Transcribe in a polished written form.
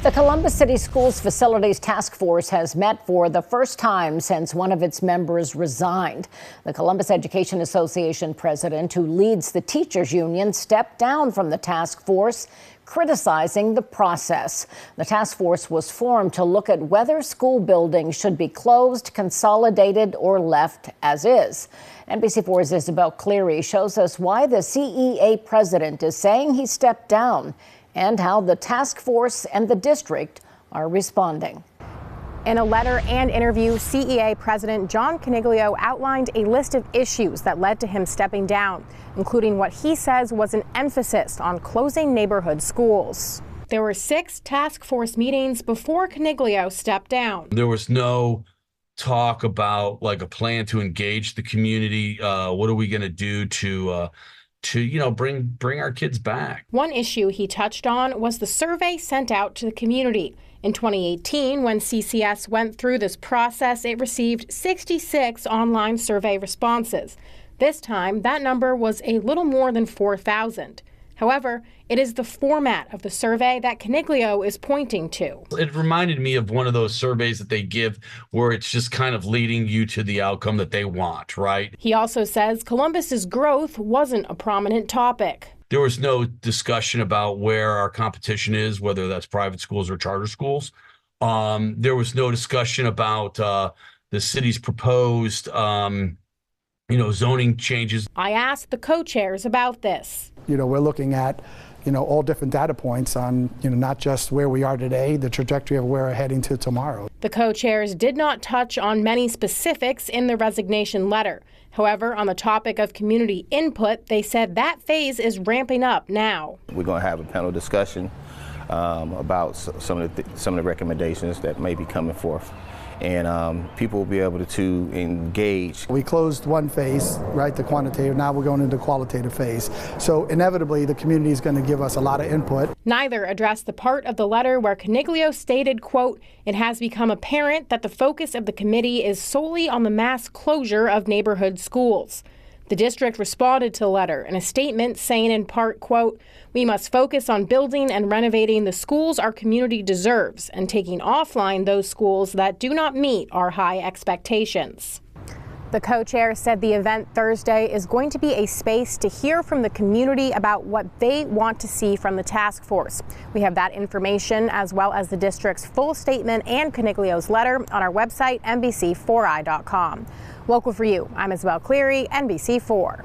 The Columbus City Schools Facilities Task Force has met for the first time since one of its members resigned. The Columbus Education Association president, who leads the teachers union, stepped down from the task force, criticizing the process. The task force was formed to look at whether school buildings should be closed, consolidated, or left as is. NBC4's Isabel Cleary shows us why the CEA president is saying he stepped down and how the task force and the district are responding. In a letter and interview, CEA President John Coniglio outlined a list of issues that led to him stepping down, including what he says was an emphasis on closing neighborhood schools. There were 6 task force meetings before Coniglio stepped down. There was no talk about like a plan to engage the community. What are we going to do to bring our kids back? One issue he touched on was the survey sent out to the community. In 2018, when CCS went through this process, it received 66 online survey responses. This time, that number was a little more than 4,000. However, it is the format of the survey that Coniglio is pointing to. It reminded me of one of those surveys that they give where it's just kind of leading you to the outcome that they want, right? He also says Columbus's growth wasn't a prominent topic. There was no discussion about where our competition is, whether that's private schools or charter schools. There was no discussion about the city's proposed zoning changes. I asked the co-chairs about this. We're looking at, all different data points on, not just where we are today, the trajectory of where we're heading to tomorrow. The co-chairs did not touch on many specifics in the resignation letter. However, on the topic of community input, they said that phase is ramping up now. We're going to have a panel discussion about some of the recommendations that may be coming forth. And people will be able to engage. We closed one phase, right, the quantitative. Now we're going into the qualitative phase. So inevitably, the community is going to give us a lot of input. Neither addressed the part of the letter where Coniglio stated, quote, "It has become apparent that the focus of the committee is solely on the mass closure of neighborhood schools." The district responded to the letter in a statement saying in part, quote, "We must focus on building and renovating the schools our community deserves and taking offline those schools that do not meet our high expectations." The co-chair said the event Thursday is going to be a space to hear from the community about what they want to see from the task force. We have that information as well as the district's full statement and Coniglio's letter on our website, NBC4i.com. Local for you, I'm Isabel Cleary, NBC4.